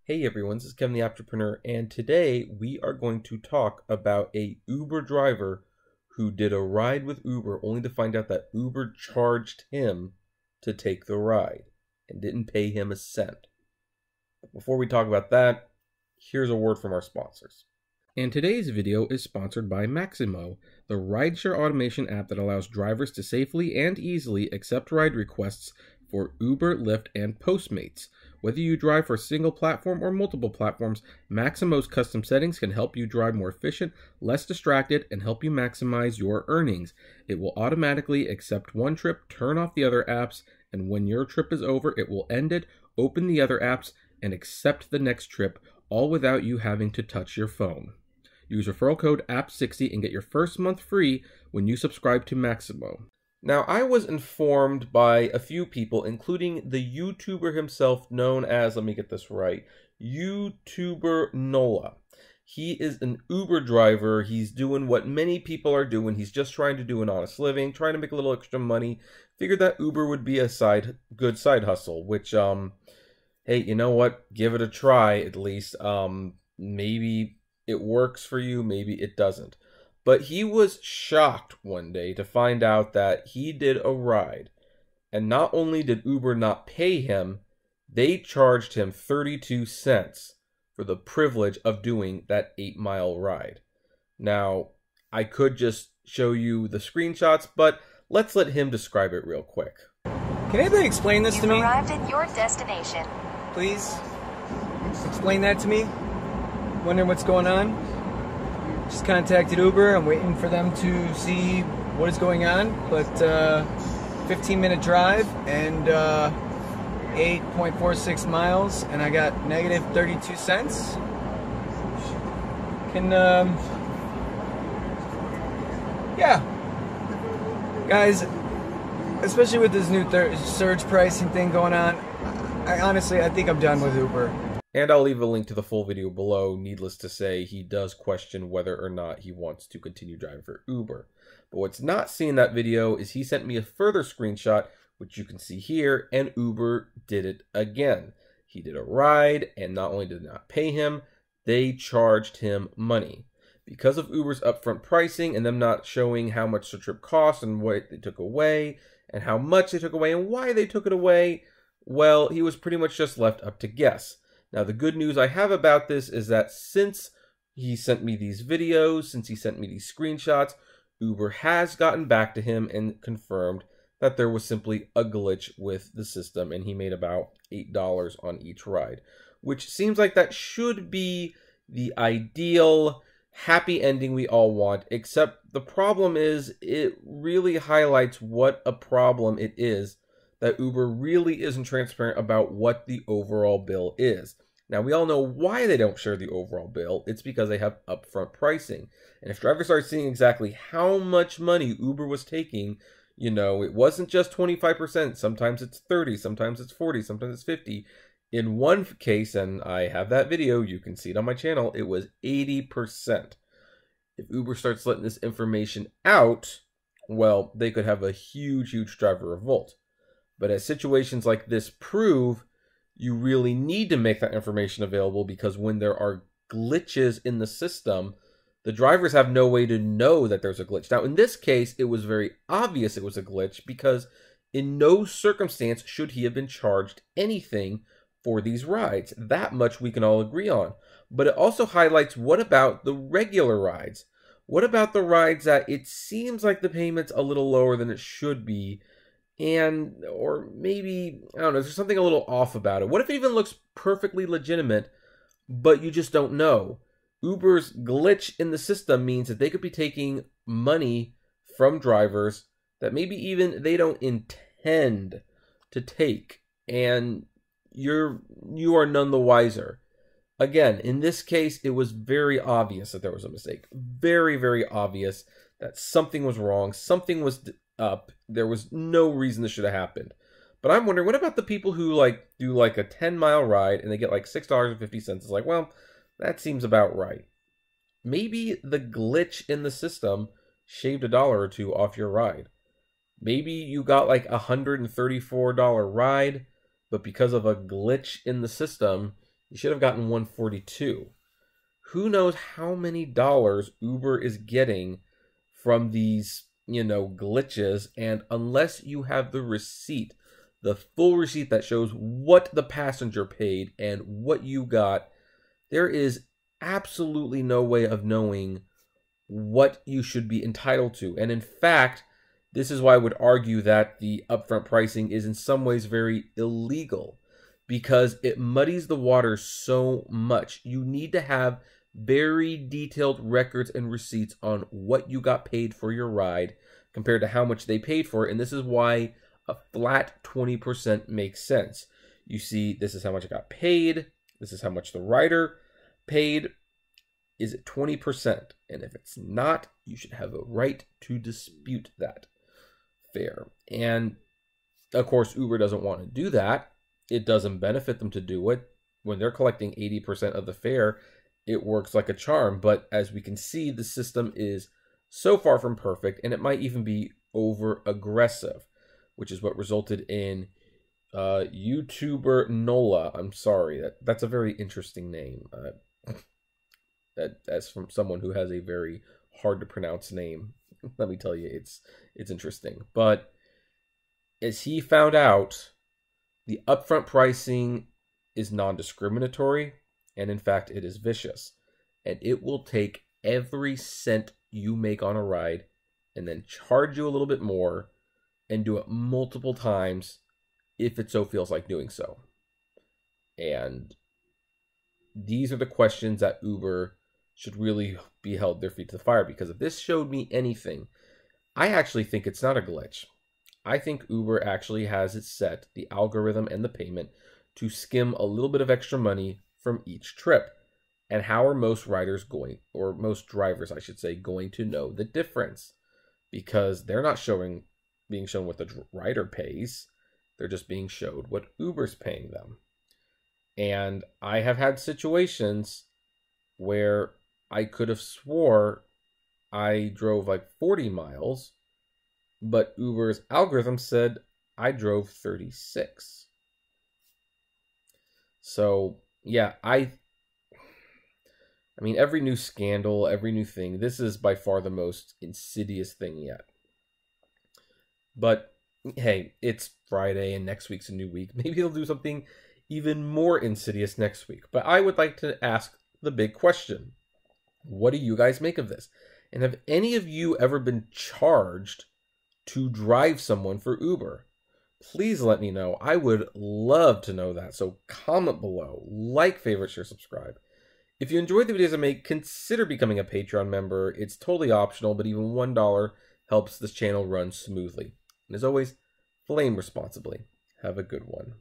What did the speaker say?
Hey everyone, this is Kevin the Apptrepreneur, and today we are going to talk about a Uber driver who did a ride with Uber only to find out that Uber charged him to take the ride and didn't pay him a cent. But before we talk about that, here's a word from our sponsors. And today's video is sponsored by Maximo, the rideshare automation app that allows drivers to safely and easily accept ride requests for Uber, Lyft, and Postmates. Whether you drive for a single platform or multiple platforms, Maximo's custom settings can help you drive more efficient, less distracted, and help you maximize your earnings. It will automatically accept one trip, turn off the other apps, and when your trip is over, it will end it, open the other apps, and accept the next trip, all without you having to touch your phone. Use referral code APP60 and get your first month free when you subscribe to Maximo. Now, I was informed by a few people, including the YouTuber himself known as, let me get this right, YouTuber Nola. He is an Uber driver. He's doing what many people are doing. He's just trying to do an honest living, trying to make a little extra money. Figured that Uber would be a good side hustle, which, hey, you know what? Give it a try, at least. Maybe it works for you, maybe it doesn't. But he was shocked one day to find out that he did a ride. And not only did Uber not pay him, they charged him 32 cents for the privilege of doing that 8-mile ride. Now, I could just show you the screenshots, but let's let him describe it real quick. Can anybody explain this to me? You've arrived at your destination. Please explain that to me. Wondering what's going on. Just contacted Uber. I'm waiting for them to see what is going on. But 15-minute drive and 8.46 miles, and I got negative 32 cents. Yeah. Guys, especially with this new surge pricing thing going on, I think I'm done with Uber. And I'll leave a link to the full video below. Needless to say, he does question whether or not he wants to continue driving for Uber. But what's not seen in that video is he sent me a further screenshot, which you can see here, and Uber did it again. He did a ride, and not only did they not pay him, they charged him money. Because of Uber's upfront pricing and them not showing how much the trip cost and what they took away, and how much they took away and why they took it away, well, he was pretty much just left up to guess. Now, the good news I have about this is that since he sent me these videos, since he sent me these screenshots, Uber has gotten back to him and confirmed that there was simply a glitch with the system, and he made about $8 on each ride, which seems like that should be the ideal happy ending we all want, except the problem is it really highlights what a problem it is that Uber really isn't transparent about what the overall bill is. Now, we all know why they don't share the overall bill. It's because they have upfront pricing. And if drivers start seeing exactly how much money Uber was taking, you know, it wasn't just 25%. Sometimes it's 30, sometimes it's 40, sometimes it's 50. In one case, and I have that video, you can see it on my channel, it was 80%. If Uber starts letting this information out, well, they could have a huge, huge driver revolt. But as situations like this prove, you really need to make that information available, because when there are glitches in the system, the drivers have no way to know that there's a glitch. Now, in this case, it was very obvious it was a glitch, because in no circumstance should he have been charged anything for these rides. That much we can all agree on. But it also highlights, what about the regular rides? What about the rides that it seems like the payment's a little lower than it should be? And, or maybe, I don't know, there's something a little off about it. What if it even looks perfectly legitimate, but you just don't know? Uber's glitch in the system means that they could be taking money from drivers that maybe even they don't intend to take, and you are none the wiser. Again, in this case, it was very obvious that there was a mistake. Very, very obvious that something was wrong, something was up. There was no reason this should have happened. But I'm wondering, what about the people who do a 10-mile ride and they get like $6.50? It's like, well, that seems about right. Maybe the glitch in the system shaved $1 or $2 off your ride. Maybe you got like a $134 ride, but because of a glitch in the system, You should have gotten 142. Who knows how many dollars Uber is getting from these, glitches, and unless you have the receipt, the full receipt that shows what the passenger paid and what you got, there is absolutely no way of knowing what you should be entitled to. And in fact, this is why I would argue that the upfront pricing is in some ways very illegal, because it muddies the water so much. You need to have very detailed records and receipts on what you got paid for your ride compared to how much they paid for it. And this is why a flat 20% makes sense. You see, this is how much I got paid. This is how much the rider paid. Is it 20%? And if it's not, you should have a right to dispute that. Fair. And of course, Uber doesn't want to do that. It doesn't benefit them to do it. When they're collecting 80% of the fare, it works like a charm. But as we can see, the system is so far from perfect, and it might even be over aggressive, which is what resulted in YouTuber Nola. I'm sorry, that's a very interesting name. That's from someone who has a very hard to pronounce name. Let me tell you, it's interesting. But as he found out, the upfront pricing is non-discriminatory, and in fact, it is vicious. And it will take every cent you make on a ride and then charge you a little bit more and do it multiple times if it so feels like doing so. And these are the questions that Uber should really be held their feet to the fire, because if this showed me anything, I actually think it's not a glitch. I think Uber actually has it set, the algorithm and the payment, to skim a little bit of extra money from each trip. And how are most riders going, or most drivers, I should say, going to know the difference? Because they're not being shown what the rider pays. They're just being showed what Uber's paying them. And I have had situations where I could have swore I drove like 40 miles, but Uber's algorithm said I drove 36. So, yeah, I mean, every new scandal, every new thing, this is by far the most insidious thing yet. But, hey, it's Friday and next week's a new week. Maybe they'll do something even more insidious next week. But I would like to ask the big question. What do you guys make of this? And have any of you ever been charged to drive someone for Uber? Please let me know. I would love to know that. So comment below, like, favorite, share, subscribe. If you enjoyed the videos I make, consider becoming a Patreon member. It's totally optional, but even $1 helps this channel run smoothly. And as always, flame responsibly. Have a good one.